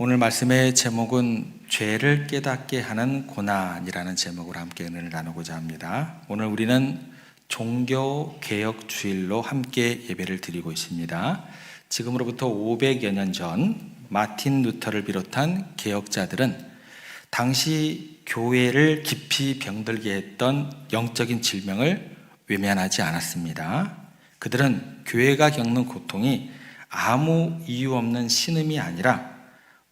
오늘 말씀의 제목은 죄를 깨닫게 하는 고난이라는 제목으로 함께 은혜를 나누고자 합니다. 오늘 우리는 종교개혁주일로 함께 예배를 드리고 있습니다. 지금으로부터 500여 년 전 마틴 루터를 비롯한 개혁자들은 당시 교회를 깊이 병들게 했던 영적인 질병을 외면하지 않았습니다. 그들은 교회가 겪는 고통이 아무 이유 없는 신음이 아니라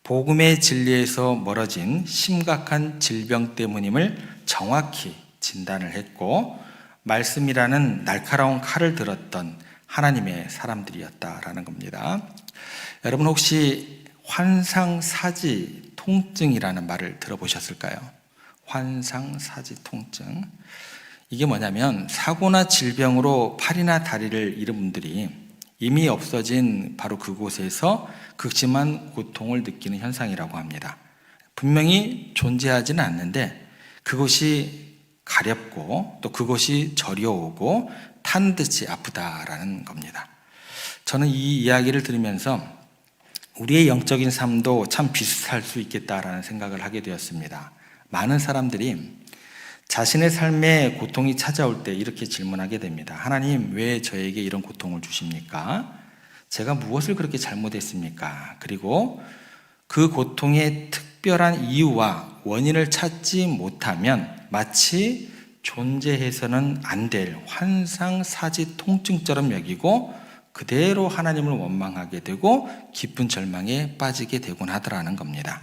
복음의 진리에서 멀어진 심각한 질병 때문임을 정확히 진단을 했고, 말씀이라는 날카로운 칼을 들었던 하나님의 사람들이었다라는 겁니다. 여러분 혹시 환상사지 통증이라는 말을 들어보셨을까요? 환상사지 통증. 이게 뭐냐면 사고나 질병으로 팔이나 다리를 잃은 분들이 이미 없어진 바로 그곳에서 극심한 고통을 느끼는 현상이라고 합니다. 분명히 존재하지는 않는데 그곳이 가렵고 또 그곳이 저려오고 타는 듯이 아프다라는 겁니다. 저는 이 이야기를 들으면서 우리의 영적인 삶도 참 비슷할 수 있겠다라는 생각을 하게 되었습니다. 많은 사람들이 자신의 삶에 고통이 찾아올 때 이렇게 질문하게 됩니다. 하나님, 왜 저에게 이런 고통을 주십니까? 제가 무엇을 그렇게 잘못했습니까? 그리고 그 고통의 특별한 이유와 원인을 찾지 못하면 마치 존재해서는 안 될 환상사지 통증처럼 여기고 그대로 하나님을 원망하게 되고 깊은 절망에 빠지게 되곤 하더라는 겁니다.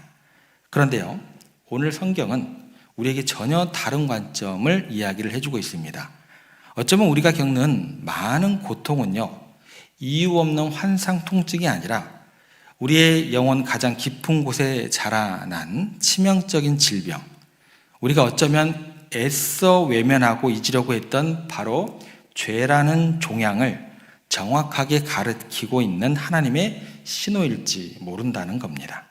그런데요, 오늘 성경은 우리에게 전혀 다른 관점을 이야기를 해주고 있습니다. 어쩌면 우리가 겪는 많은 고통은요, 이유 없는 환상 통증이 아니라 우리의 영혼 가장 깊은 곳에 자라난 치명적인 질병, 우리가 어쩌면 애써 외면하고 잊으려고 했던 바로 죄라는 종양을 정확하게 가르치고 있는 하나님의 신호일지 모른다는 겁니다.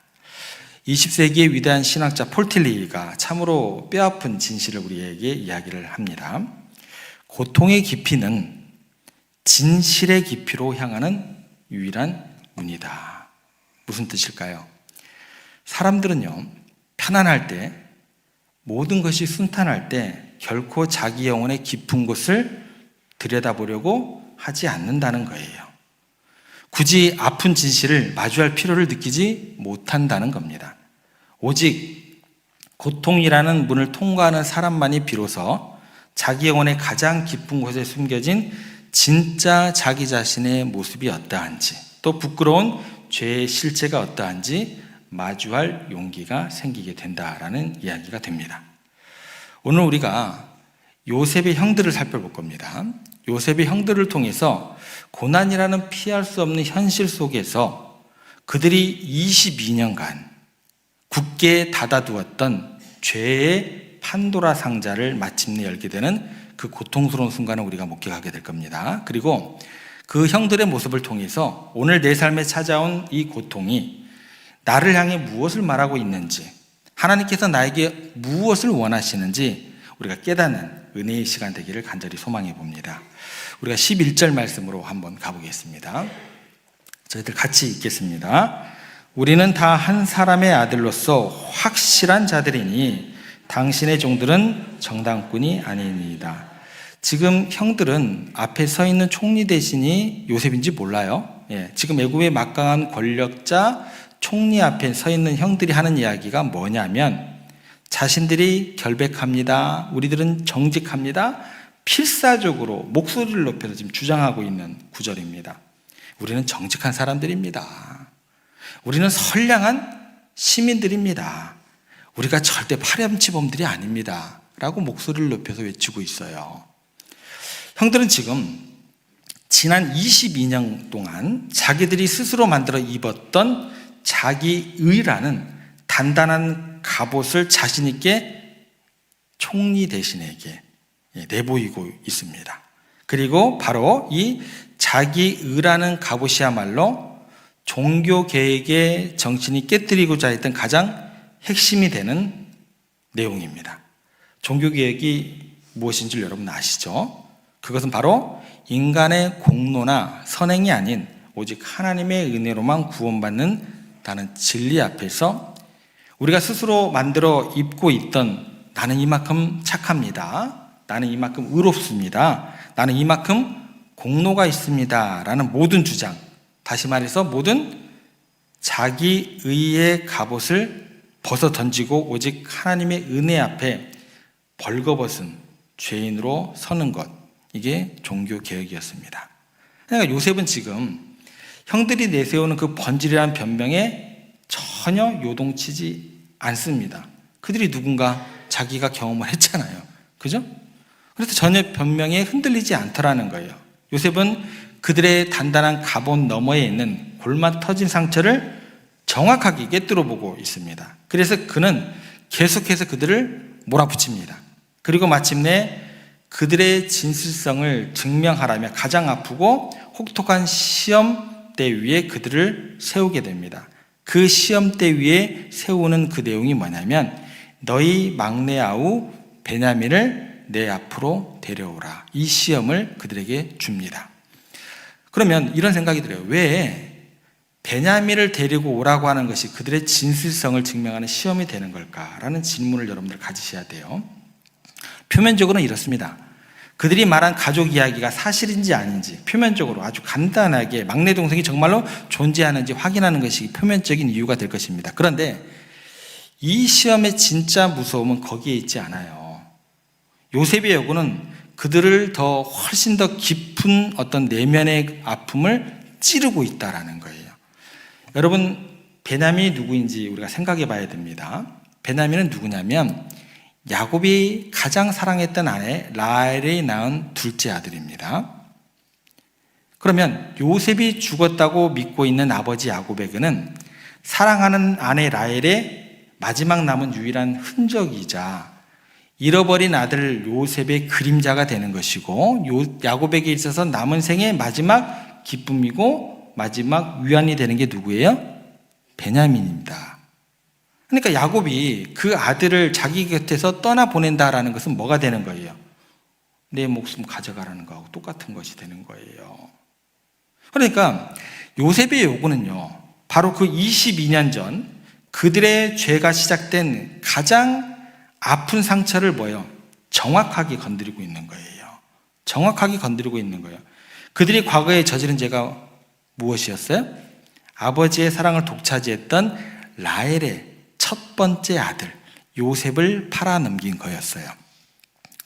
20세기의 위대한 신학자 폴 틸리가 참으로 뼈아픈 진실을 우리에게 이야기를 합니다. 고통의 깊이는 진실의 깊이로 향하는 유일한 문이다. 무슨 뜻일까요? 사람들은요, 편안할 때, 모든 것이 순탄할 때 결코 자기 영혼의 깊은 곳을 들여다보려고 하지 않는다는 거예요. 굳이 아픈 진실을 마주할 필요를 느끼지 못한다는 겁니다. 오직 고통이라는 문을 통과하는 사람만이 비로소 자기 영혼의 가장 깊은 곳에 숨겨진 진짜 자기 자신의 모습이 어떠한지, 또 부끄러운 죄의 실체가 어떠한지 마주할 용기가 생기게 된다라는 이야기가 됩니다. 오늘 우리가 요셉의 형들을 살펴볼 겁니다. 요셉의 형들을 통해서 고난이라는 피할 수 없는 현실 속에서 그들이 22년간 굳게 닫아두었던 죄의 판도라 상자를 마침내 열게 되는 그 고통스러운 순간을 우리가 목격하게 될 겁니다. 그리고 그 형들의 모습을 통해서 오늘 내 삶에 찾아온 이 고통이 나를 향해 무엇을 말하고 있는지, 하나님께서 나에게 무엇을 원하시는지 우리가 깨닫는 은혜의 시간 되기를 간절히 소망해 봅니다. 우리가 11절 말씀으로 한번 가보겠습니다. 저희들 같이 읽겠습니다. 우리는 다 한 사람의 아들로서 확실한 자들이니 당신의 종들은 정당꾼이 아니니이다. 지금 형들은 앞에 서 있는 총리 대신이 요셉인지 몰라요. 지금 애굽의 막강한 권력자 총리 앞에 서 있는 형들이 하는 이야기가 뭐냐면 자신들이 결백합니다. 우리들은 정직합니다. 필사적으로 목소리를 높여서 지금 주장하고 있는 구절입니다. 우리는 정직한 사람들입니다. 우리는 선량한 시민들입니다. 우리가 절대 파렴치범들이 아닙니다. 라고 목소리를 높여서 외치고 있어요. 형들은 지금 지난 22년 동안 자기들이 스스로 만들어 입었던 자기의라는 단단한 갑옷을 자신 있게 총리 대신에게 내보이고 있습니다. 그리고 바로 이 자기의라는 갑옷이야말로 종교개혁의 정신이 깨뜨리고자 했던 가장 핵심이 되는 내용입니다. 종교개혁이 무엇인지 여러분 아시죠? 그것은 바로 인간의 공로나 선행이 아닌 오직 하나님의 은혜로만 구원받는 라는 진리 앞에서 우리가 스스로 만들어 입고 있던 나는 이만큼 착합니다, 나는 이만큼 의롭습니다, 나는 이만큼 공로가 있습니다 라는 모든 주장, 다시 말해서 모든 자기 의의 갑옷을 벗어 던지고 오직 하나님의 은혜 앞에 벌거벗은 죄인으로 서는 것, 이게 종교개혁이었습니다. 그러니까 요셉은 지금 형들이 내세우는 그 번지르한 변명에 전혀 요동치지 않습니다. 그들이 누군가 자기가 경험을 했잖아요. 그죠? 그래서 전혀 변명에 흔들리지 않더라는 거예요. 요셉은 그들의 단단한 갑옷 너머에 있는 골마 터진 상처를 정확하게 꿰뚫어 보고 있습니다. 그래서 그는 계속해서 그들을 몰아붙입니다. 그리고 마침내 그들의 진실성을 증명하라며 가장 아프고 혹독한 시험대 위에 그들을 세우게 됩니다. 그 시험대 위에 세우는 그 내용이 뭐냐면 너희 막내 아우 베냐민을 내 앞으로 데려오라. 이 시험을 그들에게 줍니다. 그러면 이런 생각이 들어요. 왜 베냐민을 데리고 오라고 하는 것이 그들의 진실성을 증명하는 시험이 되는 걸까라는 질문을 여러분들 가지셔야 돼요. 표면적으로는 이렇습니다. 그들이 말한 가족 이야기가 사실인지 아닌지 표면적으로 아주 간단하게 막내 동생이 정말로 존재하는지 확인하는 것이 표면적인 이유가 될 것입니다. 그런데 이 시험의 진짜 무서움은 거기에 있지 않아요. 요셉의 요구는 그들을 더 훨씬 더 깊은 어떤 내면의 아픔을 찌르고 있다라는 거예요. 여러분, 베냐민이 누구인지 우리가 생각해 봐야 됩니다. 베냐민은 누구냐면 야곱이 가장 사랑했던 아내 라헬이 낳은 둘째 아들입니다. 그러면 요셉이 죽었다고 믿고 있는 아버지 야곱에게는 사랑하는 아내 라헬의 마지막 남은 유일한 흔적이자 잃어버린 아들 요셉의 그림자가 되는 것이고 야곱에게 있어서 남은 생의 마지막 기쁨이고 마지막 위안이 되는 게 누구예요? 베냐민입니다. 그러니까 야곱이 그 아들을 자기 곁에서 떠나보낸다라는 것은 뭐가 되는 거예요? 내 목숨 가져가라는 거하고 똑같은 것이 되는 거예요. 그러니까 요셉의 요구는요, 바로 그 22년 전 그들의 죄가 시작된 가장 아픈 상처를 뭐예요? 정확하게 건드리고 있는 거예요. 정확하게 건드리고 있는 거예요. 그들이 과거에 저지른 죄가 무엇이었어요? 아버지의 사랑을 독차지했던 라헬의 첫 번째 아들 요셉을 팔아넘긴 거였어요.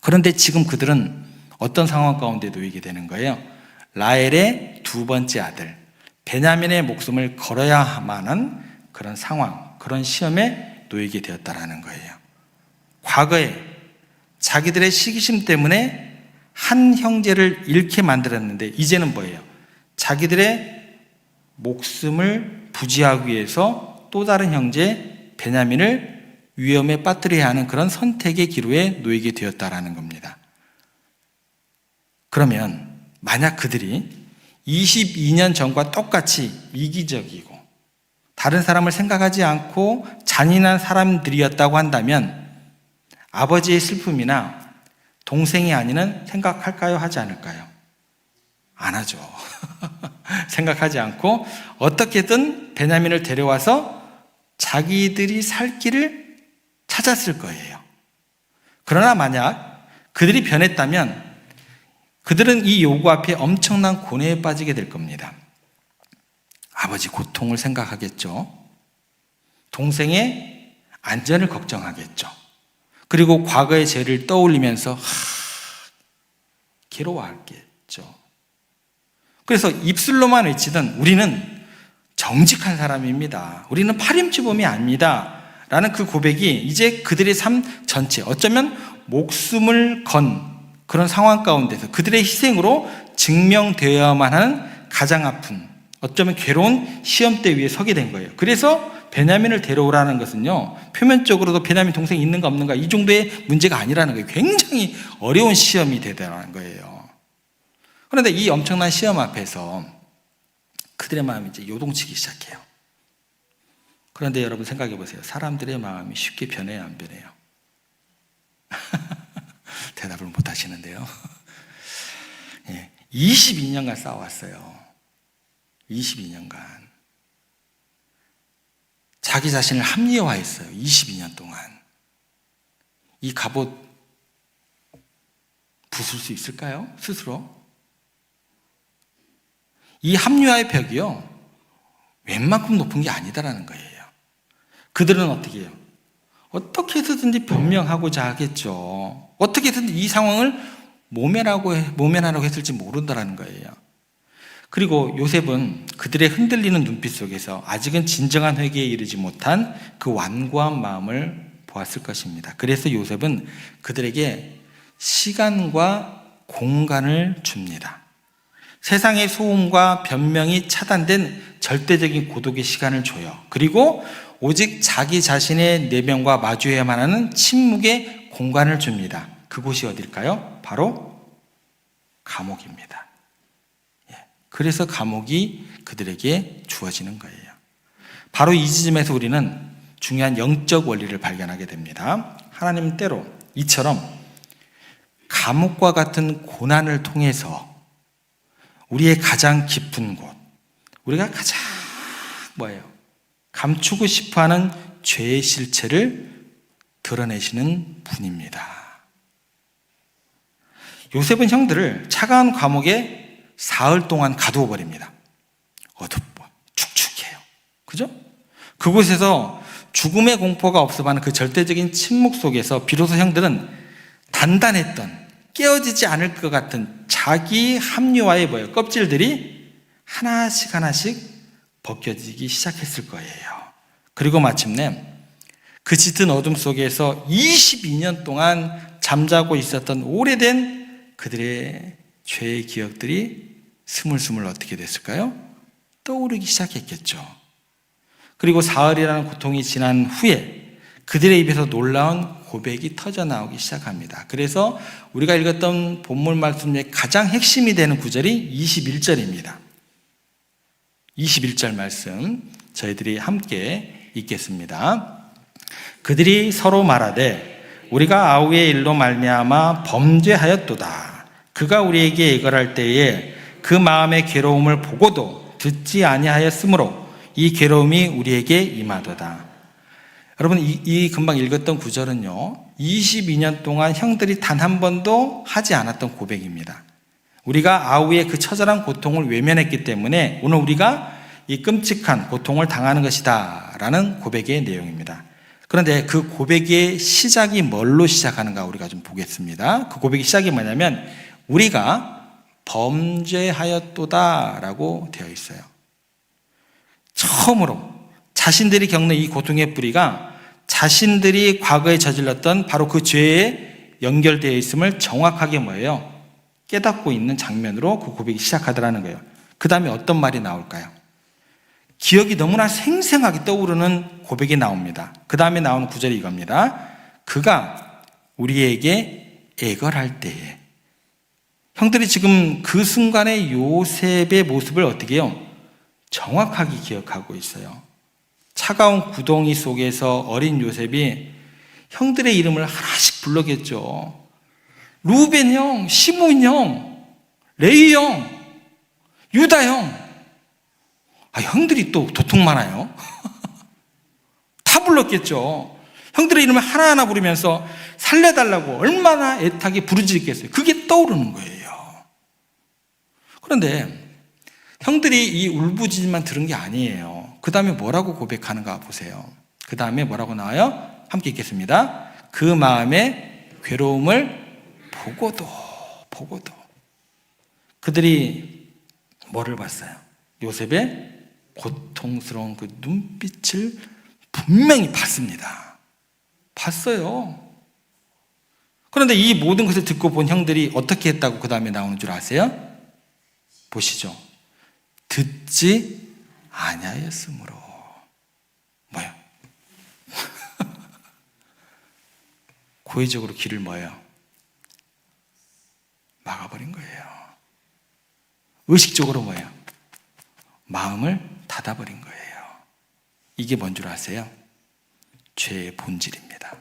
그런데 지금 그들은 어떤 상황 가운데 놓이게 되는 거예요? 라헬의 두 번째 아들 베냐민의 목숨을 걸어야만 하는 그런 상황, 그런 시험에 놓이게 되었다라는 거예요. 과거에 자기들의 시기심 때문에 한 형제를 잃게 만들었는데 이제는 뭐예요? 자기들의 목숨을 부지하기 위해서 또 다른 형제 베냐민을 위험에 빠뜨려야 하는 그런 선택의 기로에 놓이게 되었다라는 겁니다. 그러면 만약 그들이 22년 전과 똑같이 이기적이고 다른 사람을 생각하지 않고 잔인한 사람들이었다고 한다면 아버지의 슬픔이나 동생이 아니는 생각할까요? 하지 않을까요? 안 하죠. 생각하지 않고 어떻게든 베냐민을 데려와서 자기들이 살 길을 찾았을 거예요. 그러나 만약 그들이 변했다면 그들은 이 요구 앞에 엄청난 고뇌에 빠지게 될 겁니다. 아버지 고통을 생각하겠죠. 동생의 안전을 걱정하겠죠. 그리고 과거의 죄를 떠올리면서 괴로워하겠죠. 그래서 입술로만 외치던 우리는 정직한 사람입니다, 우리는 파렴치범이 아닙니다 라는 그 고백이 이제 그들의 삶 전체, 어쩌면 목숨을 건 그런 상황 가운데서 그들의 희생으로 증명되어야만 하는 가장 아픈, 어쩌면 괴로운 시험대 위에 서게 된 거예요. 그래서 베냐민을 데려오라는 것은요, 표면적으로도 베냐민 동생이 있는가 없는가 이 정도의 문제가 아니라는 거예요. 굉장히 어려운 시험이 되더라는 거예요. 그런데 이 엄청난 시험 앞에서 그들의 마음이 이제 요동치기 시작해요. 그런데 여러분 생각해 보세요. 사람들의 마음이 쉽게 변해요, 안 변해요? 대답을 못 하시는데요. 22년간 싸워왔어요. 22년간. 자기 자신을 합리화했어요. 22년 동안. 이 갑옷 부술 수 있을까요? 스스로? 이 합리화의 벽이요, 웬만큼 높은 게 아니다라는 거예요. 그들은 어떻게 해요? 어떻게 해서든지 변명하고자 하겠죠. 어떻게 해서든 이 상황을 모면하라고 했을지 모른다라는 거예요. 그리고 요셉은 그들의 흔들리는 눈빛 속에서 아직은 진정한 회개에 이르지 못한 그 완고한 마음을 보았을 것입니다. 그래서 요셉은 그들에게 시간과 공간을 줍니다. 세상의 소음과 변명이 차단된 절대적인 고독의 시간을 줘요. 그리고 오직 자기 자신의 내면과 마주해야만 하는 침묵의 공간을 줍니다. 그곳이 어딜까요? 바로 감옥입니다. 그래서 감옥이 그들에게 주어지는 거예요. 바로 이 지점에서 우리는 중요한 영적 원리를 발견하게 됩니다. 하나님은 때로 이처럼 감옥과 같은 고난을 통해서 우리의 가장 깊은 곳, 우리가 가장 감추고 싶어하는 죄의 실체를 드러내시는 분입니다. 요셉은 형들을 차가운 감옥에 사흘 동안 가두어 버립니다. 어둡고 축축해요. 그죠? 그곳에서 죽음의 공포가 없어하는 그 절대적인 침묵 속에서 비로소 형들은 단단했던, 깨어지지 않을 것 같은 자기 합리화의 껍질들이 하나씩 벗겨지기 시작했을 거예요. 그리고 마침내 그 짙은 어둠 속에서 22년 동안 잠자고 있었던 오래된 그들의 죄의 기억들이 스물스물 어떻게 됐을까요? 떠오르기 시작했겠죠. 그리고 사흘이라는 고통이 지난 후에 그들의 입에서 놀라운 고백이 터져나오기 시작합니다. 그래서 우리가 읽었던 본문 말씀 중에 가장 핵심이 되는 구절이 21절입니다. 21절 말씀 저희들이 함께 읽겠습니다. 그들이 서로 말하되 우리가 아우의 일로 말미암아 범죄하였도다. 그가 우리에게 애걸할 때에 그 마음의 괴로움을 보고도 듣지 아니하였으므로 이 괴로움이 우리에게 임하도다. 여러분, 이 금방 읽었던 구절은요, 22년 동안 형들이 단 한 번도 하지 않았던 고백입니다. 우리가 아우의 그 처절한 고통을 외면했기 때문에 오늘 우리가 이 끔찍한 고통을 당하는 것이다 라는 고백의 내용입니다. 그런데 그 고백의 시작이 뭘로 시작하는가 우리가 좀 보겠습니다. 그 고백의 시작이 뭐냐면 우리가 범죄하였도다 라고 되어 있어요. 처음으로 자신들이 겪는 이 고통의 뿌리가 자신들이 과거에 저질렀던 바로 그 죄에 연결되어 있음을 정확하게 깨닫고 있는 장면으로 그 고백이 시작하더라는 거예요. 그 다음에 어떤 말이 나올까요? 기억이 너무나 생생하게 떠오르는 고백이 나옵니다. 그 다음에 나오는 구절이 이겁니다. 그가 우리에게 애걸할 때에, 형들이 지금 그 순간의 요셉의 모습을 어떻게 해요? 정확하게 기억하고 있어요. 차가운 구덩이 속에서 어린 요셉이 형들의 이름을 하나씩 불렀겠죠. 루벤 형, 시몬 형, 레위 형, 유다 형. 형들이 또 도통 많아요. 다 불렀겠죠. 형들의 이름을 하나하나 부르면서 살려달라고 얼마나 애타게 부르짖겠어요. 그게 떠오르는 거예요. 그런데 형들이 이 울부짖음만 들은 게 아니에요. 그 다음에 뭐라고 고백하는가 보세요. 그 다음에 뭐라고 나와요? 함께 읽겠습니다. 그 마음의 괴로움을 보고도 그들이 뭐를 봤어요? 요셉의 고통스러운 그 눈빛을 분명히 봤습니다. 봤어요. 그런데 이 모든 것을 듣고 본 형들이 어떻게 했다고 그 다음에 나오는 줄 아세요? 보시죠. 듣지 아니하였으므로. 뭐요? 고의적으로 귀를 막아버린 거예요. 의식적으로 마음을 닫아버린 거예요. 이게 뭔 줄 아세요? 죄의 본질입니다.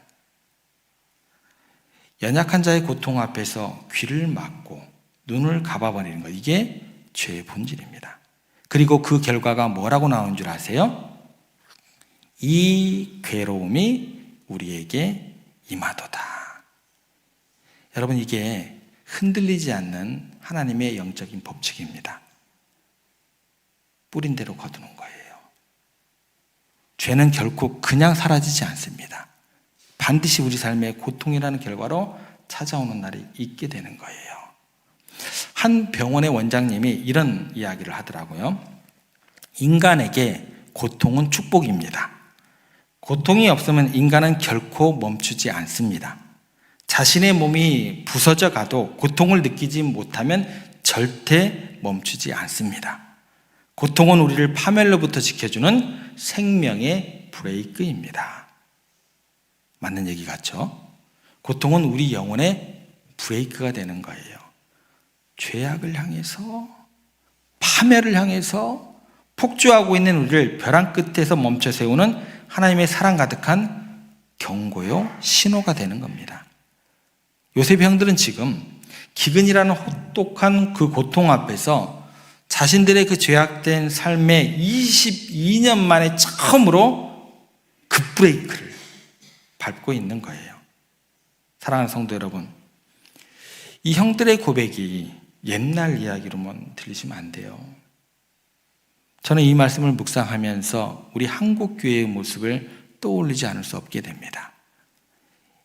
연약한 자의 고통 앞에서 귀를 막고 눈을 감아버리는 것, 이게 죄의 본질입니다. 그리고 그 결과가 뭐라고 나오는 줄 아세요? 이 괴로움이 우리에게 임하도다. 여러분, 이게 흔들리지 않는 하나님의 영적인 법칙입니다. 뿌린 대로 거두는 거예요. 죄는 결코 그냥 사라지지 않습니다. 반드시 우리 삶의 고통이라는 결과로 찾아오는 날이 있게 되는 거예요. 한 병원의 원장님이 이런 이야기를 하더라고요. 인간에게 고통은 축복입니다. 고통이 없으면 인간은 결코 멈추지 않습니다. 자신의 몸이 부서져 가도 고통을 느끼지 못하면 절대 멈추지 않습니다. 고통은 우리를 파멸로부터 지켜주는 생명의 브레이크입니다. 맞는 얘기 같죠? 고통은 우리 영혼의 브레이크가 되는 거예요. 죄악을 향해서, 파멸을 향해서 폭주하고 있는 우리를 벼랑 끝에서 멈춰 세우는 하나님의 사랑 가득한 경고요, 신호가 되는 겁니다. 요셉의 형들은 지금 기근이라는 혹독한 그 고통 앞에서 자신들의 그 죄악된 삶에 22년 만에 처음으로 급브레이크를 밟고 있는 거예요. 사랑하는 성도 여러분, 이 형들의 고백이 옛날 이야기로만 들리시면 안 돼요. 저는 이 말씀을 묵상하면서 우리 한국교회의 모습을 떠올리지 않을 수 없게 됩니다.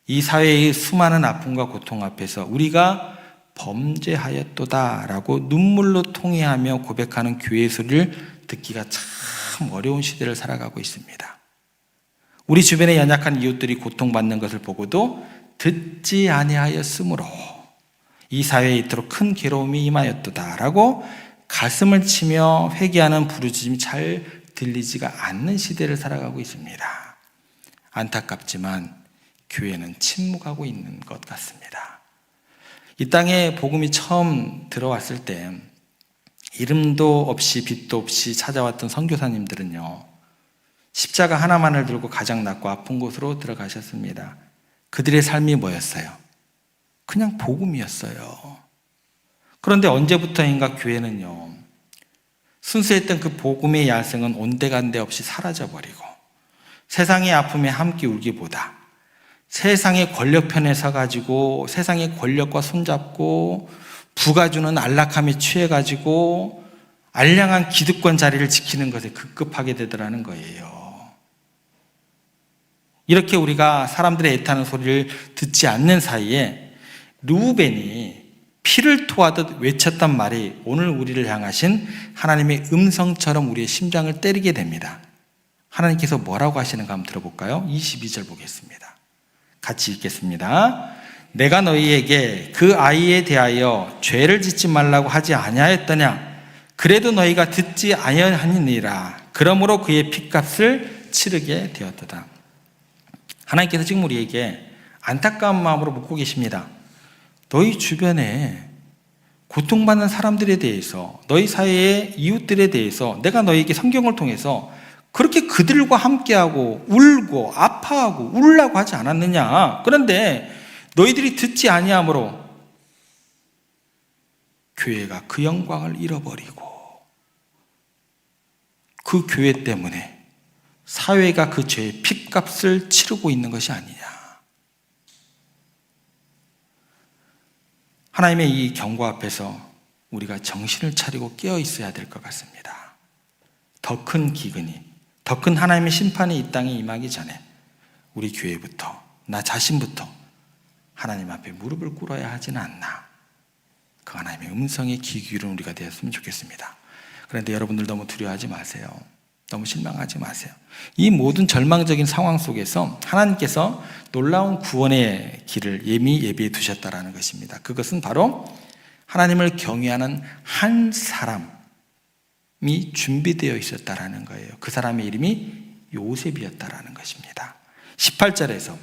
이 사회의 수많은 아픔과 고통 앞에서 우리가 범죄하였도다라고 눈물로 통회하며 고백하는 교회의 소리를 듣기가 참 어려운 시대를 살아가고 있습니다. 우리 주변의 연약한 이웃들이 고통받는 것을 보고도 듣지 아니하였으므로 이 사회에 이토록 큰 괴로움이 임하였도다라고 가슴을 치며 회개하는 부르짖음이 잘 들리지가 않는 시대를 살아가고 있습니다. 안타깝지만 교회는 침묵하고 있는 것 같습니다. 이 땅에 복음이 처음 들어왔을 때 이름도 없이 빛도 없이 찾아왔던 선교사님들은요, 십자가 하나만을 들고 가장 낮고 아픈 곳으로 들어가셨습니다. 그들의 삶이 뭐였어요? 그냥 복음이었어요. 그런데 언제부터인가 교회는요, 순수했던 그 복음의 야생은 온데간데 없이 사라져버리고 세상의 아픔에 함께 울기보다 세상의 권력편에 서가지고 세상의 권력과 손잡고 부가 주는 안락함에 취해가지고 알량한 기득권 자리를 지키는 것에 급급하게 되더라는 거예요. 이렇게 우리가 사람들의 애타는 소리를 듣지 않는 사이에 르우벤이 피를 토하듯 외쳤단 말이 오늘 우리를 향하신 하나님의 음성처럼 우리의 심장을 때리게 됩니다. 하나님께서 뭐라고 하시는가 한번 들어볼까요? 22절 보겠습니다. 같이 읽겠습니다. 내가 너희에게 그 아이에 대하여 죄를 짓지 말라고 하지 아니하였더냐? 그래도 너희가 듣지 아니하니라. 그러므로 그의 핏값을 치르게 되었도다. 하나님께서 지금 우리에게 안타까운 마음으로 묻고 계십니다. 너희 주변에 고통받는 사람들에 대해서, 너희 사회의 이웃들에 대해서 내가 너희에게 성경을 통해서 그렇게 그들과 함께하고 울고 아파하고 울라고 하지 않았느냐? 그런데 너희들이 듣지 아니하므로 교회가 그 영광을 잃어버리고 그 교회 때문에 사회가 그 죄의 핏값을 치르고 있는 것이 아니냐? 하나님의 이 경고 앞에서 우리가 정신을 차리고 깨어 있어야 될 것 같습니다. 더 큰 기근이, 더 큰 하나님의 심판이 이 땅에 임하기 전에 우리 교회부터, 나 자신부터 하나님 앞에 무릎을 꿇어야 하지는 않나. 그 하나님의 음성에 귀 기울이는 우리가 되었으면 좋겠습니다. 그런데 여러분들 너무 두려워하지 마세요. 너무 실망하지 마세요. 이 모든 절망적인 상황 속에서 하나님께서 놀라운 구원의 길을 예비해 두셨다라는 것입니다. 그것은 바로 하나님을 경외하는 한 사람이 준비되어 있었다라는 거예요. 그 사람의 이름이 요셉이었다라는 것입니다. 18절에서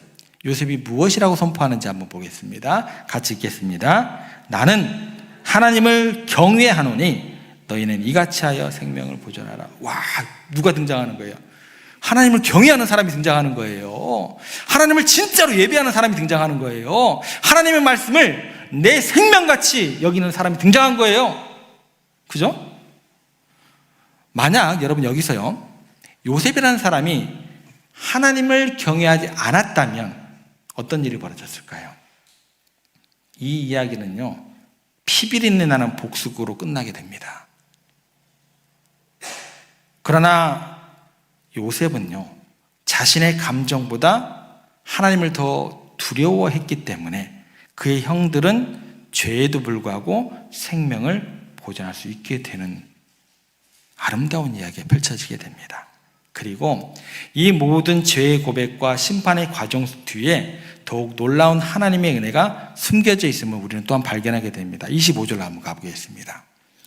요셉이 무엇이라고 선포하는지 한번 보겠습니다. 같이 읽겠습니다. 나는 하나님을 경외하노니 너희는 이같이 하여 생명을 보존하라. 와, 누가 등장하는 거예요? 하나님을 경외하는 사람이 등장하는 거예요. 하나님을 진짜로 예배하는 사람이 등장하는 거예요. 하나님의 말씀을 내 생명같이 여기는 사람이 등장한 거예요. 그죠? 만약 여러분 여기서요, 요셉이라는 사람이 하나님을 경외하지 않았다면 어떤 일이 벌어졌을까요? 이 이야기는요, 피비린내 나는 복수극으로 끝나게 됩니다. 그러나 요셉은요, 자신의 감정보다 하나님을 더 두려워했기 때문에 그의 형들은 죄에도 불구하고 생명을 보존할 수 있게 되는 아름다운 이야기가 펼쳐지게 됩니다. 그리고 이 모든 죄의 고백과 심판의 과정 뒤에 더욱 놀라운 하나님의 은혜가 숨겨져 있음을 우리는 또한 발견하게 됩니다. 25절 한번 가보겠습니다.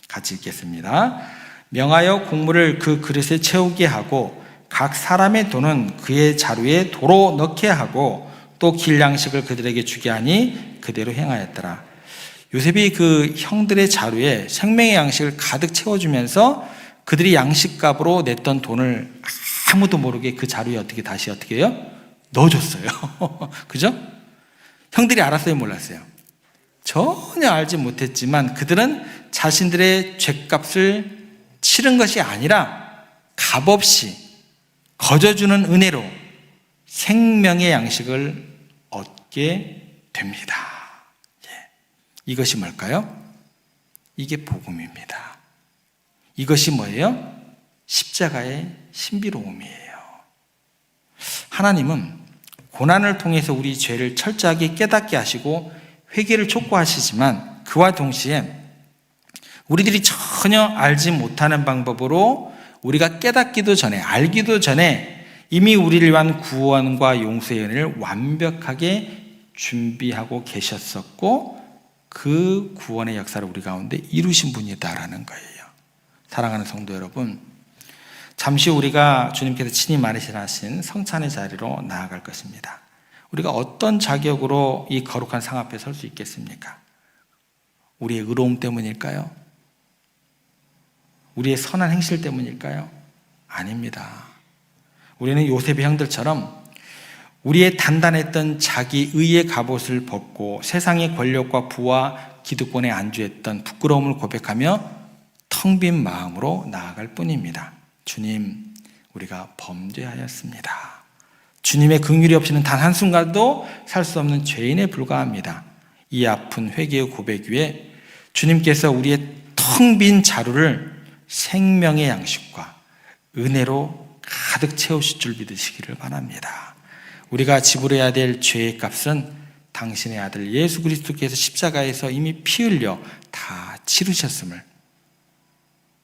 같이 읽겠습니다. 명하여 곡물을 그 그릇에 채우게 하고 각 사람의 돈은 그의 자루에 도로 넣게 하고 또 길 양식을 그들에게 주게 하니 그대로 행하였더라. 요셉이 그 형들의 자루에 생명의 양식을 가득 채워주면서 그들이 양식값으로 냈던 돈을 아무도 모르게 그 자루에 어떻게 해요? 넣어줬어요. 그죠? 형들이 알았어요, 몰랐어요? 전혀 알지 못했지만 그들은 자신들의 죄값을 치른 것이 아니라 값없이 거저주는 은혜로 생명의 양식을 얻게 됩니다. 이것이 뭘까요? 이게 복음입니다. 이것이 뭐예요? 십자가의 신비로움이에요. 하나님은 고난을 통해서 우리 죄를 철저하게 깨닫게 하시고 회개를 촉구하시지만 그와 동시에 우리들이 전혀 알지 못하는 방법으로 우리가 깨닫기도 전에, 알기도 전에 이미 우리를 위한 구원과 용서의 은혜를 완벽하게 준비하고 계셨었고 그 구원의 역사를 우리 가운데 이루신 분이다라는 거예요. 사랑하는 성도 여러분, 잠시 우리가 주님께서 친히 마련하신 성찬의 자리로 나아갈 것입니다. 우리가 어떤 자격으로 이 거룩한 상 앞에 설 수 있겠습니까? 우리의 의로움 때문일까요? 우리의 선한 행실 때문일까요? 아닙니다. 우리는 요셉의 형들처럼 우리의 단단했던 자기 의의 갑옷을 벗고 세상의 권력과 부와 기득권에 안주했던 부끄러움을 고백하며 텅 빈 마음으로 나아갈 뿐입니다. 주님, 우리가 범죄하였습니다. 주님의 긍휼이 없이는 단 한순간도 살 수 없는 죄인에 불과합니다. 이 아픈 회개의 고백 위에 주님께서 우리의 텅 빈 자루를 생명의 양식과 은혜로 가득 채우실 줄 믿으시기를 바랍니다. 우리가 지불해야 될 죄의 값은 당신의 아들 예수 그리스도께서 십자가에서 이미 피 흘려 다 치르셨음을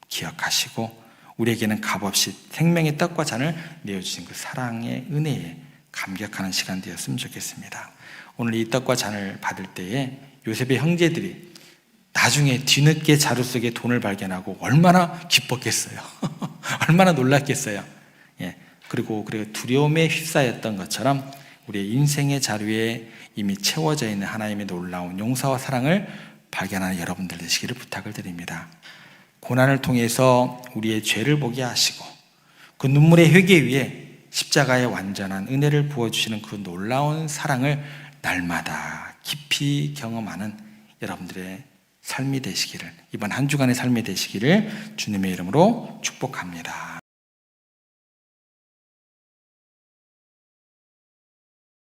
기억하시고 우리에게는 값없이 생명의 떡과 잔을 내어주신 그 사랑의 은혜에 감격하는 시간 되었으면 좋겠습니다. 오늘 이 떡과 잔을 받을 때에 요셉의 형제들이 나중에 뒤늦게 자루 속에 돈을 발견하고 얼마나 기뻤겠어요. 얼마나 놀랐겠어요. 그리고 두려움에 휩싸였던 것처럼 우리의 인생의 자루에 이미 채워져 있는 하나님의 놀라운 용서와 사랑을 발견하는 여러분들 되시기를 부탁을 드립니다. 고난을 통해서 우리의 죄를 보게 하시고 그 눈물의 회개 위에 십자가의 완전한 은혜를 부어주시는 그 놀라운 사랑을 날마다 깊이 경험하는 여러분들의 삶이 되시기를, 이번 한 주간의 삶이 되시기를 주님의 이름으로 축복합니다.